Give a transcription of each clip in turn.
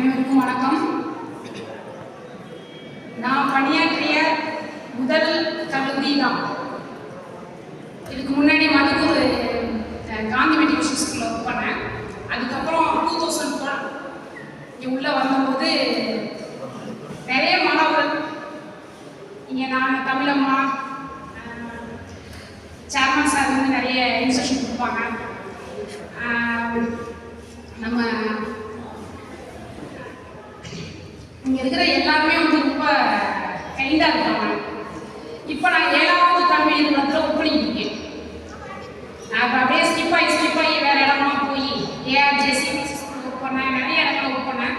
அனைவருக்கும் வணக்கம். நான் பணியாற்றிய முதல் கல்லூரி தான். இதுக்கு முன்னாடி மதுக்கூர் காந்தி மெட்ரிகுலேஷன் ஸ்கூலில் ஒர்க் பண்ணேன். அதுக்கப்புறம் 2012 இங்கே உள்ளே வந்தபோது நிறைய மாணவர்கள் இங்கே நான் தமிழம்மா சேர்மன் சார் வந்து நிறைய இன்ஸ்ட்ரக்ஷன் கொடுப்பாங்க. நம்ம இங்கே இருக்கிற எல்லாருமே வந்து ரொம்ப கைண்டாக இருக்காங்க. இப்போ நான் 7வது கல்வி நிறுவனத்தில் ஒர்க் பண்ணிட்டு இருக்கேன். நான் இப்போ அப்படியே ஸ்கிப் ஆகி வேறு இடமா போய் ஏஆர்ஜேசி ஸ்கூலில் ஒர்க் பண்ணேன், நிறைய இடத்துல ஒர்க் பண்ணேன்.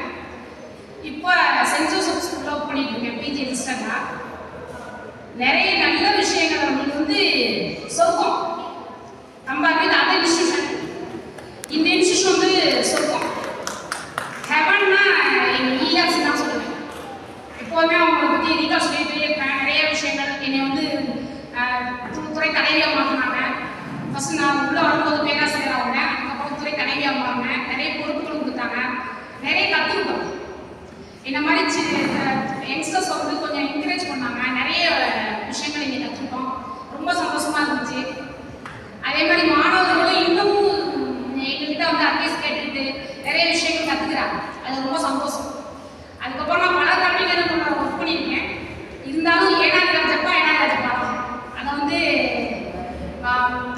இப்போ சென்ட் ஜோசப் ஸ்கூலில் ஒர்க் பண்ணிட்டு இருக்கேன் பிஜி அசிஸ்டண்டாக. நிறைய நல்ல விஷயங்கள் நம்மளுக்கு வந்து சொர்க்கம். நம்ம அப்படியே அதர் இன்ஸ்டியூஷன், இந்த இன்ஸ்டியூஷன் வந்து சொர்க்கம். ஹெவன்னா எங்கள் இஆர்சி தான் சொல்லுவேன். எப்போதுமே அவங்களை பற்றி ரீதா சொல்லிட்டு இருப்பேன். நிறைய விஷயங்கள் என்னை வந்து துறை தலைவியாக மாற்றினாங்க. ஃபஸ்ட்டு நான் உள்ளே வரும்போது பேராசிரியர் ஆகினேன். அதுக்கப்புறம் துறை தலைவியாக மாறினேன். நிறைய பொறுப்புகள் கொடுத்தாங்க, நிறைய கற்றுக்கிட்டோம். இந்த மாதிரி யங்ஸ்டர்ஸ் வந்து கொஞ்சம் என்கரேஜ் பண்ணாங்க. நிறைய விஷயங்கள் இங்கே கற்றுக்கிட்டோம். ரொம்ப சந்தோஷமாக இருந்துச்சு. அதே மாதிரி மாணவர்களும் இன்னமும் எங்ககிட்ட வந்து அட்வைஸ் கேட்டுக்கிட்டு நிறைய விஷயங்கள் கற்றுக்கிறாங்க. அது ரொம்ப சந்தோஷம். அதுக்கப்புறம் நான் பல கல்வி நிறுவனத்தில் ஒர்க் பண்ணியிருக்கேன். இருந்தாலும் ஏனாதி ராஜப்பா அதை வந்து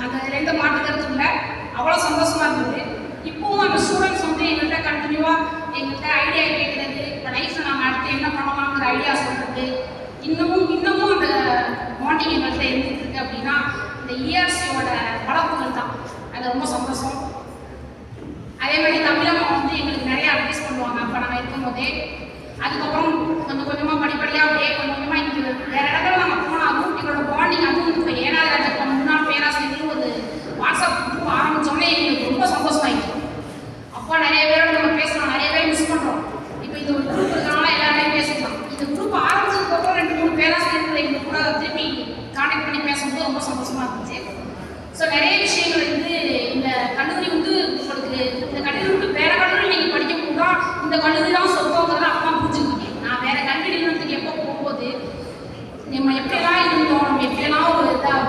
அந்த 2 மாற்று கருத்து இல்லை, அவ்வளோ சந்தோஷமாக இருந்தது. இப்போவும் அந்த ஸ்டூடெண்ட்ஸ் வந்து எங்கள்கிட்ட கண்டினியூவாக எங்கள்கிட்ட ஐடியா கேட்குறது, இப்போ லைஃப்பில் நாங்கள் அடுத்து என்ன பண்ணலாங்கிற ஐடியா சொல்கிறது, இன்னமும் அந்த பாண்டிங் எங்கள்கிட்ட இருந்துட்டு இருக்கு. அப்படின்னா இந்த இஆர்சியோட வளர்ப்புகள் தான். அது ரொம்ப சந்தோஷம். அதே மாதிரி தமிழம்மா வந்து எங்களுக்கு நிறைய அட்வைஸ் பண்ணுவாங்க அப்போ நாங்கள் இருக்கும்போதே. அதுக்கப்புறம் கொஞ்சம் கொஞ்சமாக படிப்படியாக அப்படியே கொஞ்சம் கொஞ்சமாக இங்கே வேறு இடத்துல நாங்கள் போனாலும் எங்களோட பாண்டிங் அதுவும் இப்போ 7வது ராஜப்பா முன்னாள் பேராசிரியர் ஒரு வாட்ஸ்அப் குரூப் ஆரம்பித்தோடனே எங்களுக்கு ரொம்ப சந்தோஷமாயிடுச்சு. அப்போ நிறைய பேரோட நம்ம பேசலாம், நிறைய பேர் மிஸ் பண்ணுறோம். இப்போ இந்த ஒரு குரூப் இருக்கிறனால எல்லாரையும் பேசிக்கலாம். இந்த குரூப் ஆரம்பிச்சதுக்கப்புறம் 2-3 பேராசிரியர்கள் எங்களுக்கு கூட திருப்பி கான்டாக்ட் பண்ணி பேசும்போது ரொம்ப சந்தோஷமாக இருந்துச்சு. ஸோ நிறைய விஷயங்கள் வந்து இந்த கல்லூரி வந்து உங்களுக்கு இந்த கல்லூரி விட்டு வேறு கல்லூரி நீங்கள் படிக்கும்போது தான் இந்த கல்லூரி தான் சொர்க்கங்கிறத அப்பா புரிஞ்சுக்கிட்டேன். நான் வேறு கல்வி நிறுவனத்துக்கு எப்போ போகும்போது நம்ம எப்படியெல்லாம் இருந்தோம், நம்ம எப்படியெல்லாம் ஒரு இதாக